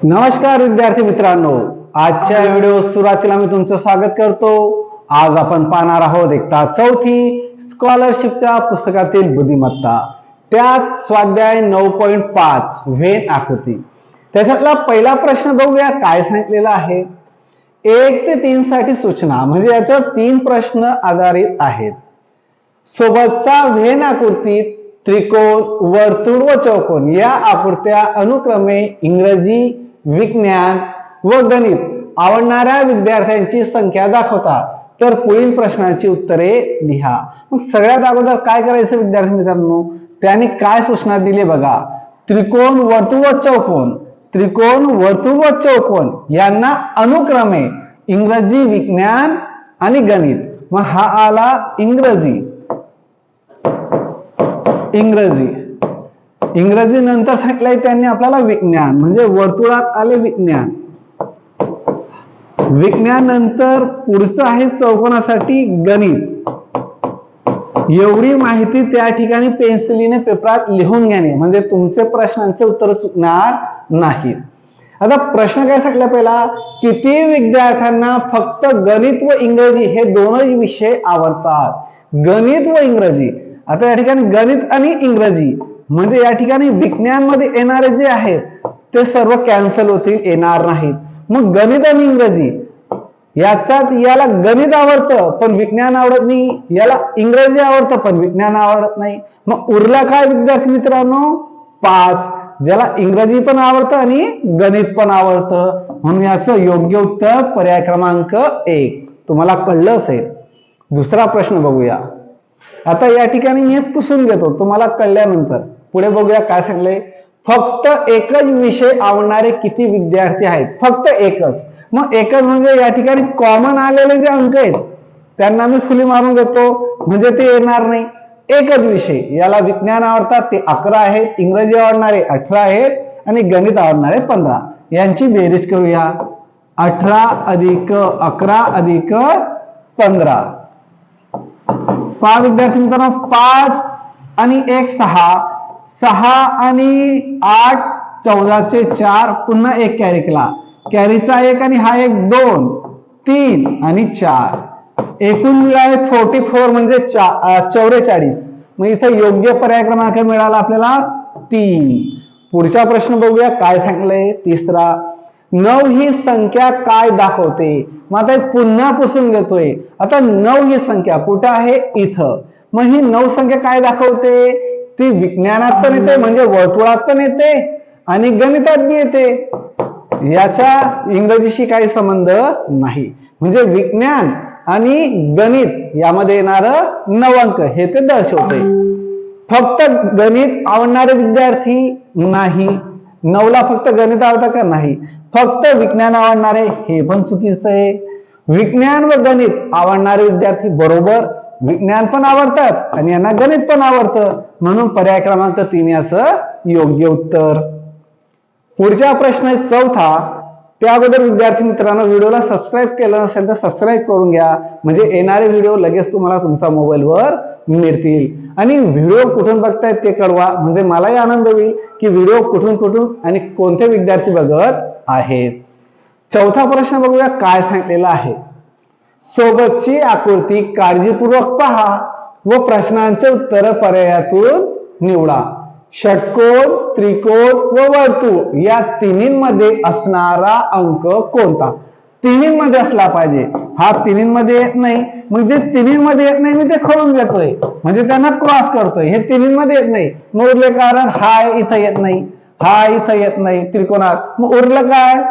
नमस्कार विद्यार्थी मित्रांनो, आजच्या व्हिडिओ सुरुवातीला मी तुमचं स्वागत करतो। आज आपण पाहणार आहोत इयत्ता चौथी स्कॉलरशिपच्या पुस्तकातील बुद्धिमत्ता, त्यात स्वाध्याय 9.5 व्हेन आकृती। त्याच्यातला पहिला प्रश्न बघूया काय सांगितलेला आहे। 1 ते 3 साठी सूचना, म्हणजे याच्यावर 3 प्रश्न आधारित आहेत। सोबतचा व्हेन आकृतीत त्रिकोण, वर्तुळ व चौकोन या आकृत्या अनुक्रमे इंग्रजी, विज्ञान व गणित आवडणाऱ्या विद्यार्थ्यांची संख्या दाखवतात। तर पुढील प्रश्नांची उत्तरे लिहा। मग सगळ्यात अगोदर काय करायचं विद्यार्थी मित्रांनो, त्यांनी काय सूचना दिली बघा। त्रिकोण, वर्तुळ व चौकोन, त्रिकोण, वर्तुळ व चौकोन यांना अनुक्रमे इंग्रजी, विज्ञान आणि गणित। मग हा आला इंग्रजी, इंग्रजी नंतर सांगितलंय त्यांनी आपल्याला विज्ञान, म्हणजे वर्तुळात आले विज्ञान। विज्ञान नंतर पुढचं आहे चौकोनासाठी गणित। एवढी माहिती त्या ठिकाणी पेन्सिलीने पेपरात लिहून घेणे, म्हणजे तुमचे प्रश्नांचे उत्तर चुकणार नाहीत। आता प्रश्न काय सांगितला पहिला, किती विद्यार्थ्यांना फक्त गणित व इंग्रजी हे दोनच विषय आवडतात? गणित व इंग्रजी। आता या ठिकाणी गणित आणि इंग्रजी म्हणजे या ठिकाणी विज्ञान मध्ये येणारे जे आहेत ते सर्व कॅन्सल होतील, येणार नाहीत। मग गणित आणि इंग्रजी याच्यात याला गणित आवडतं पण विज्ञान आवडत नाही, याला इंग्रजी आवडतं पण विज्ञान आवडत नाही। मग उरला काय विद्यार्थी मित्रांनो? 5, ज्याला इंग्रजी पण आवडतं आणि गणित पण आवडतं, म्हणून याचं योग्य उत्तर पर्याय क्रमांक 1 तुम्हाला कळलं असेल। दुसरा प्रश्न बघूया। आता या ठिकाणी मी पुसून घेतो तुम्हाला कळल्यानंतर। पुढे बघूया काय सांगले, फक्त एकच विषय आवडणारे किती विद्यार्थी आहेत? फक्त एकच। मग एकच म्हणजे या ठिकाणी कॉमन आलेले जे अंक आहेत त्यांना मी फुली मारून घेतो, म्हणजे ते येणार नाही। एकच विषय, याला विज्ञान आवडतात ते 11 आहेत, इंग्रजी आवडणारे 18 आहेत आणि गणित आवडणारे 15। यांची बेरीज करूया, 18 अधिक 11 अधिक 15। पहा विद्यार्थी मित्रांनो, 5 आणि 1 6, 6 आणि 8 14 चे 4, पुन्हा 1 कॅरी केला, कॅरीचा 1 आणि हा 1 2 3 आणि 4, एकूण मिळाले 44 म्हणजे 44। मग इथे योग्य पर्याय क्रमांक मिळाला आपल्याला 3। पुढचा प्रश्न बघूया काय सांगितलंय, तिसरा। 9 ही संख्या काय दाखवते? मग आता पुन्हा पुसून घेतोय। आता 9 ही संख्या कुठे आहे? इथं। मग ही 9 संख्या काय दाखवते? ती विज्ञानात पण येते, म्हणजे वर्तुळात पण येते आणि गणितात बी येते। याचा इंग्रजीशी काही संबंध नाही, म्हणजे विज्ञान आणि गणित यामध्ये येणार 9 अंक हे ते दर्शवते। फक्त गणित आवडणारे विद्यार्थी नाही, 9 ला फक्त गणित आवडतं का? नाही, फक्त विज्ञान आवडणारे हे पण चुकीचं आहे। विज्ञान व गणित आवडणारे विद्यार्थी बरोबर, विज्ञान पण आवडतात आणि यांना गणित पण आवडतं, म्हणून पर्याय क्रमांक 3 याचं योग्य उत्तर। पुढचा प्रश्न आहे चौथा। त्या अगोदर विद्यार्थी मित्रांनो, व्हिडिओला सबस्क्राईब केलं नसेल तर सबस्क्राईब करून घ्या, म्हणजे येणारे व्हिडिओ लगेच तुम्हाला तुमच्या मोबाईलवर मिळतील। आणि व्हिडिओ कुठून बघतायत ते कळवा, म्हणजे मलाही आनंद होईल की व्हिडिओ कुठून आणि कोणते विद्यार्थी बघत आहेत। चौथा प्रश्न बघूया काय सांगितलेला आहे। सोबतची आकृती काळजीपूर्वक पहा व प्रश्नांचे उत्तर पर्यायातून निवडा। षटकोन, त्रिकोण व वर्तुळ या तिन्हींमध्ये असणारा अंक कोणता? तिन्हींमध्ये असला पाहिजे, हा तिन्हींमध्ये येत नाही, म्हणजे तिन्हींमध्ये येत नाही मी ते खोडून घेतोय, म्हणजे त्यांना क्रॉस करतोय। हे तिन्हींमध्ये येत नाही, मग उरले कारण हा इथं येत नाही, हा इथं येत नाही त्रिकोणात, मग उरलं काय?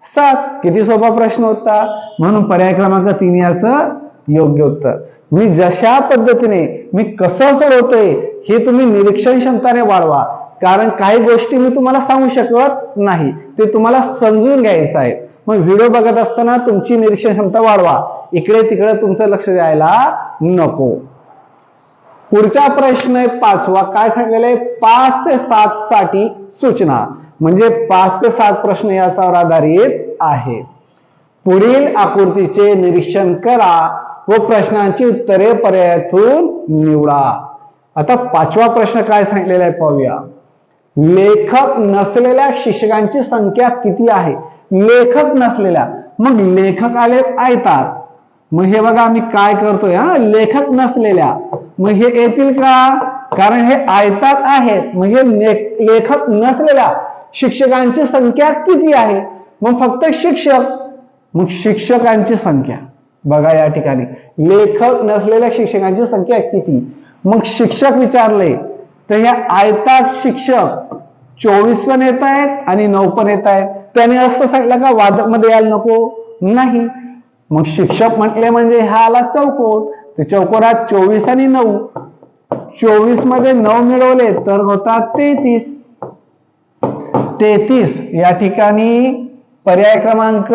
7। किती सोपा प्रश्न होता, म्हणून पर्याय क्रमांक 3 याचं योग्य उत्तर। मी जशा पद्धतीने मी कसं सोडवतोय हे तुम्ही निरीक्षण क्षमताने वाढवा, कारण काही गोष्टी मी तुम्हाला सांगू शकत नाही, ते तुम्हाला समजून घ्यायचं आहे। मग व्हिडिओ बघत असताना तुमची निरीक्षण क्षमता वाढवा, इकडे तिकडे तुमचं लक्ष द्यायला नको। पुढचा प्रश्न आहे 5वा। काय सांगितलेलं आहे? 5 ते 7 साठी सूचना, म्हणजे 5 ते 7 प्रश्न याच्यावर आधारित आहे। पुढील आकृतीचे निरीक्षण करा व प्रश्नांची उत्तरे पर्यायातून निवडा। आता 5वा प्रश्न काय सांगितलेला आहे पाहूया। लेखक नसलेल्या शिक्षकांची संख्या किती आहे? लेखक नसलेल्या, मग लेखक आले आयतात, मग हे बघा आम्ही काय करतोय, लेखक नसलेल्या, मग हे येतील का? कारण हे आयतात आहेत, मग हे लेखक नसलेल्या शिक्षकांची संख्या किती आहे? मग फक्त शिक्षक, मग शिक्षकांची संख्या बघा या ठिकाणी लेखक नसलेल्या शिक्षकांची संख्या किती, मग शिक्षक विचारले तर या आयतात शिक्षक 24 पण येत आहेत आणि 9 पण येत आहेत. त्याने असं सांगितलं का वादक मध्ये यायला नको? नाही. मग शिक्षक म्हटले म्हणजे हा आला चौकोन, तर चौकोनात 24 आणि 9, 24 मध्ये 9 मिळवले तर होतात 33. 33 या ठिकाणी पर्याय क्रमांक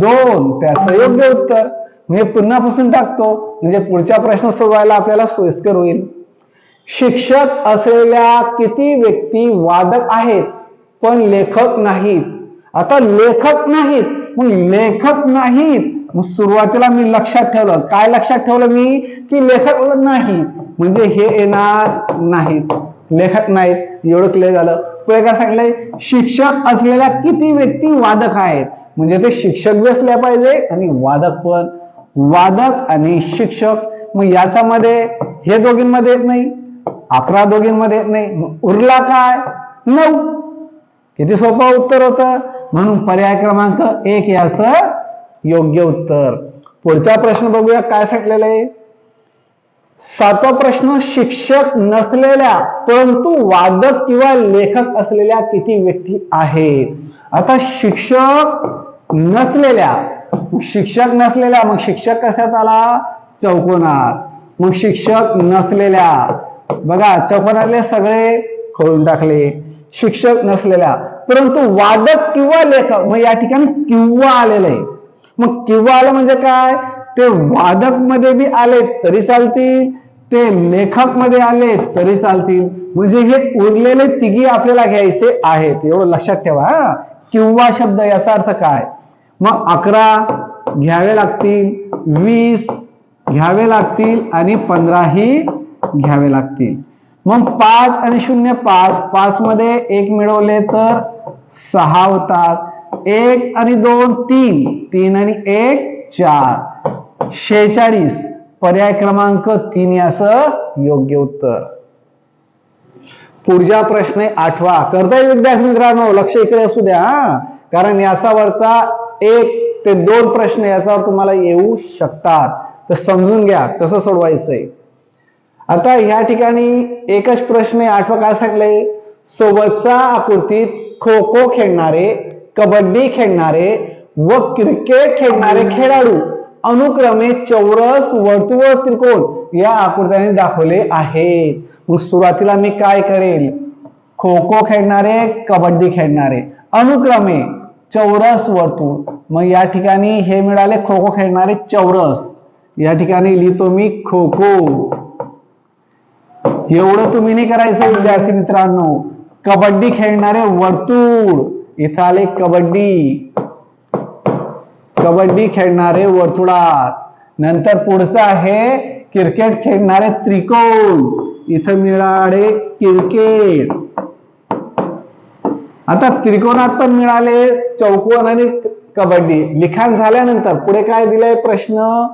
2 त्याचं योग्य उत्तर. मी पुन्हा पुसून टाकतो म्हणजे पुढचा प्रश्न सोडवायला आपल्याला सोयीस्कर होईल. शिक्षक असलेल्या किती व्यक्ती वादक आहेत पण लेखक नाहीत? आता लेखक नाहीत, मग लेखक नाहीत, मग सुरुवातीला मी लक्षात ठेवलं, काय लक्षात ठेवलं मी? की लेखक नाहीत म्हणजे हे येणार नाहीत, लेखक नाहीत, एवढं क्लिअर झालं. पुढे काय सांगितलंय? शिक्षक असलेल्या किती व्यक्ती वादक आहेत, म्हणजे ते शिक्षक बी असले पाहिजे आणि वादक पण. वादक आणि शिक्षक, मग याच्यामध्ये हे दोघींमध्ये येत नाही, 11 दोघींमध्ये येत नाही, मग उरला काय? 9. किती सोपं उत्तर होतं, म्हणून पर्याय क्रमांक 1 याचं योग्य उत्तर. पुढचा प्रश्न बघूया काय सांगितलेलं आहे. 7वा प्रश्न, शिक्षक नसलेल्या परंतु वादक किंवा लेखक असलेल्या किती व्यक्ती आहेत? आता शिक्षक नसलेल्या, शिक्षक नसलेल्या, मग शिक्षक कशात आला? चौकोनात. मग शिक्षक नसलेल्या बघा चौकोनातले सगळे खोडून टाकले. शिक्षक नसलेल्या परंतु वादक किंवा लेखक, मग या ठिकाणी किंवा आलेलं आहे. मग किंवा आलं म्हणजे काय? ते वादक मध्ये बी आले तरी चालतील, ते लेखक मध्ये आले तरी चालतील, म्हणजे हे उरलेले तिघी आपल्याला घ्यायचे आहेत, एवढं लक्षात ठेवा. किंवा शब्द याचा अर्थ काय? मग 11 घ्यावे लागतील, 20 घ्यावे लागतील आणि 15 ही घ्यावे लागतील. मग 5 आणि 0 5, 5 मध्ये 1 मिळवले तर 6 होतात. 1 आणि 2 3, 3 आणि 1 4, 46 पर्याय क्रमांक 3 याचं योग्य उत्तर. पुढचा प्रश्न 8वा. करता येईल विद्यार्थी मित्रांनो, लक्ष इकडे असू द्या, कारण याचा वरचा 1 ते 2 प्रश्न याच्यावर तुम्हाला येऊ शकतात, तर समजून घ्या कसं सोडवायचंय. आता या ठिकाणी एकच प्रश्न आहे. 8वा काय सांगलंय? सोबतच्या आकृतीत खो खो खेळणारे, कबड्डी खेळणारे व क्रिकेट खेळणारे खेळाडू अनुक्रमे चौरस, वर्तुळ, त्रिकोण या आकृत्याने दाखवले आहेत. मग सुरुवातीला मी काय करेल? खो खो खेळणारे, कबड्डी खेळणारे, अनुक्रमे चौरस, वर्तुळ. मग या ठिकाणी हे मिळाले खो खो खेळणारे चौरस, या ठिकाणी लिहितो मी खो खो. एवढं तुम्ही नाही करायचं विद्यार्थी मित्रांनो. कबड्डी खेळणारे वर्तुळ, इथं आले कबड्डी, कबड्डी खेळणारे वर्तुळात. नंतर पुढचं आहे क्रिकेट खेळणारे त्रिकोण, इथं मिळाले क्रिकेट. आता त्रिकोणात पण मिळाले चौकोन आणि कबड्डी. लिखाण झाल्यानंतर पुढे काय दिलंय प्रश्न?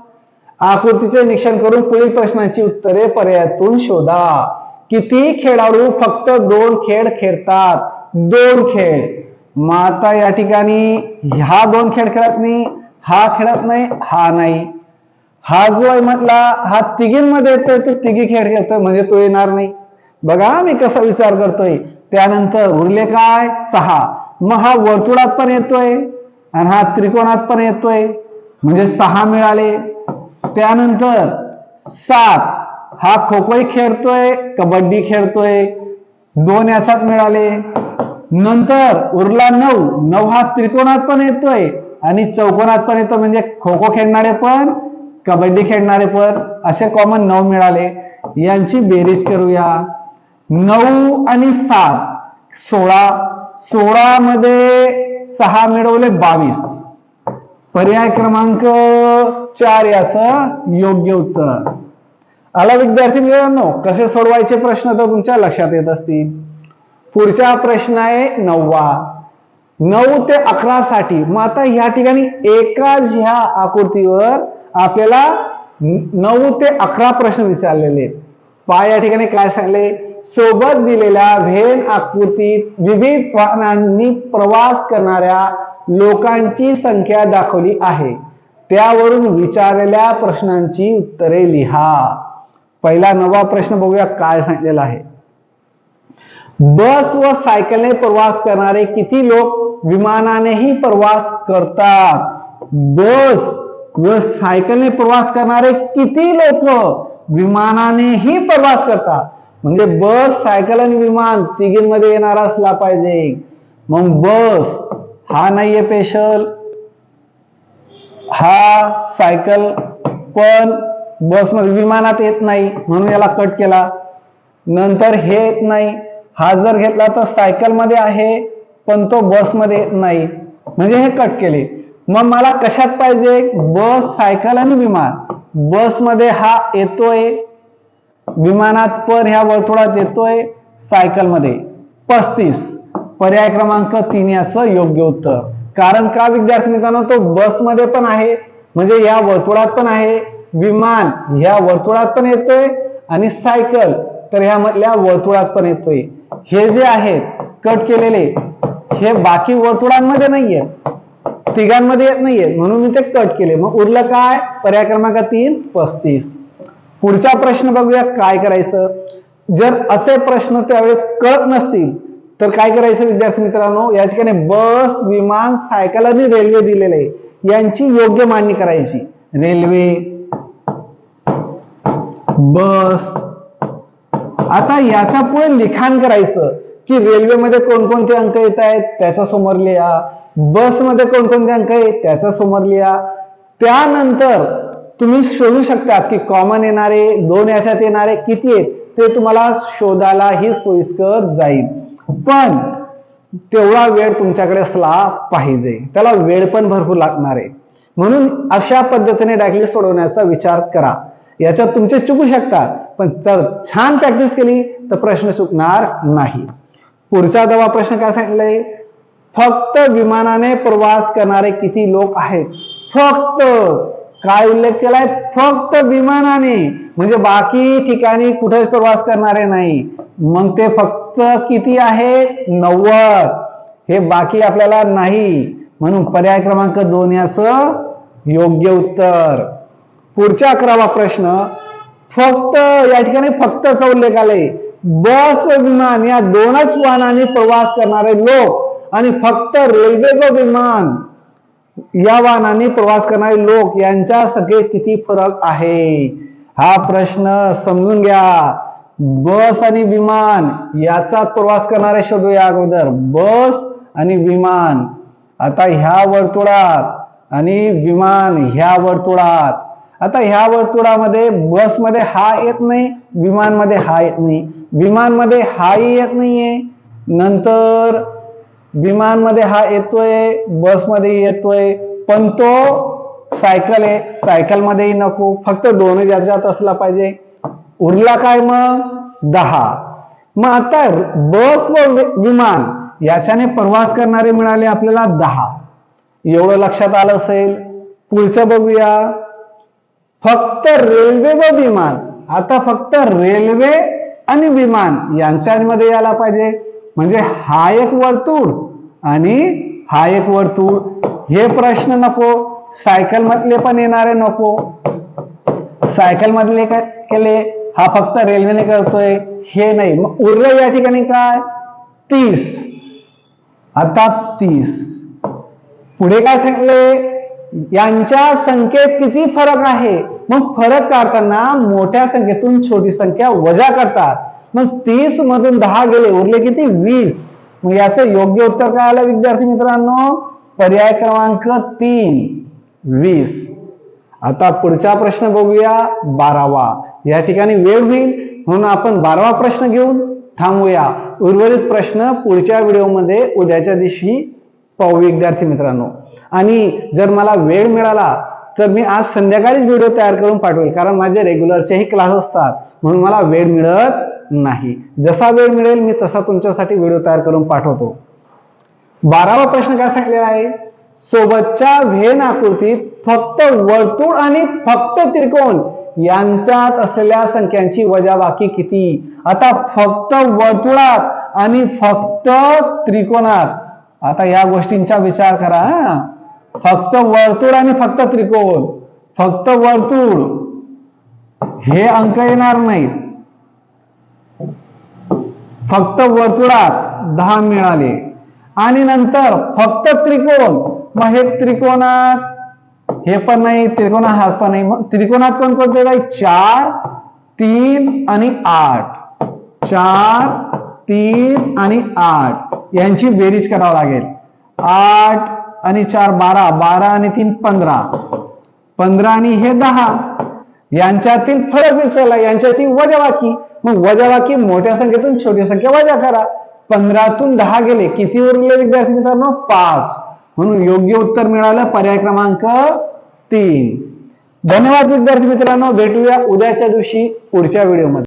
आकृतीचे निरीक्षण करून पुढील प्रश्नांची उत्तरे पर्यायातून शोधा. किती खेळाडू फक्त 2 खेळ खेळतात? 2 खेळ. मग आता या ठिकाणी हा 2 खेळ खेळत नाही, हा खेळत नाही, हा नाही. हा जो आहे म्हटला हा तिघींमध्ये येतोय, तो तिघी खेळ खेळतोय म्हणजे तो येणार नाही. बघा मी कसा विचार करतोय. त्यानंतर उरले काय? 6. मग हा वर्तुळात पण येतोय आणि हा त्रिकोणात पण येतोय म्हणजे 6 मिळाले. त्यानंतर 7 हा खो खो खेळतोय, कबड्डी खेळतोय, 2 याच्यात मिळाले. नंतर उरला 9. 9 हा त्रिकोणात पण येतोय आणि चौकोनात पण येतो म्हणजे खो खो खेळणारे पण, कबड्डी खेळणारे पण, असे कॉमन 9 मिळाले. यांची बेरीज करूया. 9 आणि 7 16. 16 मध्ये 6 मिळवले 22. पर्याय क्रमांक 4 याचं योग्य उत्तर. आला विद्यार्थी मित्रांनो? कसे सोडवायचे प्रश्न तर तुमच्या लक्षात येत असतील. पुढचा प्रश्न आहे 9वा. 9 ते 11 साठी. मग आता या ठिकाणी एकाच ह्या आकृतीवर आपल्याला 9 ते 11 प्रश्न विचारलेले आहेत. पहा या ठिकाणी काय सांगले, सोबत दिलेल्या व्हेन आकृतीत विविध वाहनांनी प्रवास करणाऱ्या लोकांची संख्या दाखवली आहे. त्यावरून विचारलेल्या प्रश्नांची उत्तरे लिहा. पहिला 9वा प्रश्न बघूया काय सांगितलेला आहे. बस व सायकलने प्रवास करणारे किती लोक विमानानेही प्रवास करतात? बस व सायकलने प्रवास करणारे किती लोक विमानानेही प्रवास करतात? म्हणजे बस, सायकल आणि विमान तिघींमध्ये येणार असला पाहिजे. मग बस हा नाहीये स्पेशल, हा सायकल पण बसमध्ये विमानात येत नाही म्हणून याला कट केला. नंतर हे येत नाही, हा जर घेतला तर सायकल मध्ये आहे पण तो बस मध्ये येत नाही म्हणजे हे कट केले. मग मला कशात पाहिजे? बस, सायकल आणि विमान. बस मध्ये हा येतोय, विमानात पण ह्या वर्तुळात येतोय, सायकल मध्ये 35. पर्याय क्रमांक 3 याचं योग्य उत्तर. कारण का विद्यार्थी मित्रांनो, तो बस मध्ये पण आहे म्हणजे या वर्तुळात पण आहे, विमान ह्या वर्तुळात पण येतोय आणि सायकल तर ह्या मधल्या वर्तुळात पण येतोय. हे जे आहेत कट केलेले हे बाकी वर्तुळांमध्ये नाहीये, तिघांमध्ये येत नाहीये म्हणून मी ते कट केले. मग उरलं काय? पर्याय क्रमांक 3 35. पुढचा प्रश्न बघूया काय करायचं. जर असे प्रश्न त्यावेळेस कळत नसतील तर काय करायचं विद्यार्थी मित्रांनो, या ठिकाणी बस, विमान, सायकल आणि रेल्वे दिलेले आहे यांची योग्य मांडणी करायची. रेल्वे, बस. आता याच्या पुढे लिखाण करायचं की रेल्वेमध्ये कोणकोणते अंक येत आहेत त्याच्या समोर लिहा, बस मध्ये कोणकोणते अंक आहेत त्याच्या समोर लिहा. त्यानंतर तुम्ही शोधू शकता की कॉमन येणारे, 2 याच्यात येणारे किती आहेत ते तुम्हाला शोधायलाही सोयीस्कर जाईल. पण तेवढा वेळ तुमच्याकडे असला पाहिजे, त्याला वेळ पण भरपूर लागणार आहे. म्हणून अशा पद्धतीने डायरेक्टली सोडवण्याचा विचार करा. याच्यात तुमचे चुकू शकतात पण जर छान प्रॅक्टिस केली तर प्रश्न चुकणार नाही. पुढचा 10वा प्रश्न काय सांगितलंय, फक्त विमानाने प्रवास करणारे किती लोक आहेत? फक्त काय उल्लेख केलाय? फक्त विमानाने, म्हणजे बाकी ठिकाणी कुठेच प्रवास करणारे नाही. मग ते फक्त किती आहे? 90. हे बाकी आपल्याला नाही म्हणून पर्याय क्रमांक 2 याचं योग्य उत्तर. पुढचा 11वा प्रश्न, फक्त या ठिकाणी फक्तचा उल्लेख आलाय. बस व विमान या दोनच वाहनांनी प्रवास करणारे लोक आणि फक्त रेल्वे व विमान या वाहनांनी प्रवास करणारे लोक यांच्या संख्येत किती फरक आहे? हा प्रश्न समजून घ्या. बस आणि विमान याचा प्रवास करणारे शोधूया अगोदर. बस आणि विमान आता ह्या वर्तुळात आणि विमान ह्या वर्तुळात. आता ह्या वर्तुळामध्ये बस मध्ये हा येत नाही, विमान मध्ये हा येत नाही, विमान मध्ये हाही येत नाहीये, नंतर विमान मध्ये हा येतोय, बस मध्ये येतोय, पण तो सायकल आहे, सायकल मध्येही नको, फक्त 2 याच्यात असला पाहिजे. उरला काय मग? 10. मग आता बस व विमान याच्याने प्रवास करणारे मिळाले आपल्याला 10. एवढं लक्षात आलं असेल. पुढचं बघूया, फक्त रेल्वे व विमान. आता फक्त रेल्वे आणि विमान यांच्यामध्ये यायला पाहिजे, म्हणजे हा एक वर्तुळ आणि हा एक वर्तुळ. हे प्रश्न नको. सायकल मधले पण येणारे नको. सायकल मधले काय केले? हा फक्त रेल्वेने करतोय, हे नाही. मग उरलं या ठिकाणी काय? 30. आता 30. पुढे काय सांगितले? यांच्या संख्येत किती फरक आहे? मग फरक काढताना मोठ्या संख्येतून छोटी संख्या वजा करतात. मग 30 मधून 10 गेले, उरले किती? 20. मग याचं योग्य उत्तर काय आलं विद्यार्थी मित्रांनो? पर्याय क्रमांक 3 20. आता पुढचा प्रश्न बघूया 12वा. या ठिकाणी वेळ होईल म्हणून आपण 12वा प्रश्न घेऊन थांबूया. उर्वरित प्रश्न पुढच्या व्हिडिओमध्ये उद्याच्या दिवशी पाहू विद्यार्थी मित्रांनो. आणि जर मला वेळ मिळाला तर मी आज संध्याकाळीच व्हिडिओ तयार करून पाठवेल, कारण माझे रेग्युलरचेही क्लास असतात म्हणून मला वेळ मिळत नाही. जसा वेळ मिळेल मी तसा तुमच्यासाठी व्हिडिओ तयार करून पाठवतो. 12वा प्रश्न काय सांगलेला आहे, सोबतच्या व्हेन आकृतीत फक्त वर्तुळ आणि फक्त त्रिकोण यांच्यात असलेल्या संख्यांची वजाबाकी किती. आता फक्त वर्तुळात आणि फक्त त्रिकोणात, आता या गोष्टींचा विचार करा. फक्त वर्तुळ आणि फक्त त्रिकोण, फक्त वर्तुळ हे अंक येणार नाहीत. फक्त वर्तुळात 10 मिळाले आणि नंतर फक्त त्रिकोण, मग हे त्रिकोणात हे पण नाही, त्रिकोणात हा पण नाही. मग त्रिकोणात कोणकोणते आहे, 4, 3 आणि 8. 4, 3 आणि 8 यांची बेरीज करावी लागेल. 8 आणि 4 12, 12 आणि 3 15, 15 आणि हे 10. यांच्यातील फरक विसरला, यांच्यातील वजाबाकी. मग वजाबाकी मोठ्या संख्येतून छोटी संख्या वजा करा. 15तून 10 गेले, किती उरले विद्यार्थी मित्रांनो, 5. म्हणून योग्य उत्तर मिळालं पर्याय क्रमांक 3. धन्यवाद विद्यार्थी मित्रांनो, भेटूया उद्याच्या दिवशी पुढच्या व्हिडिओमध्ये.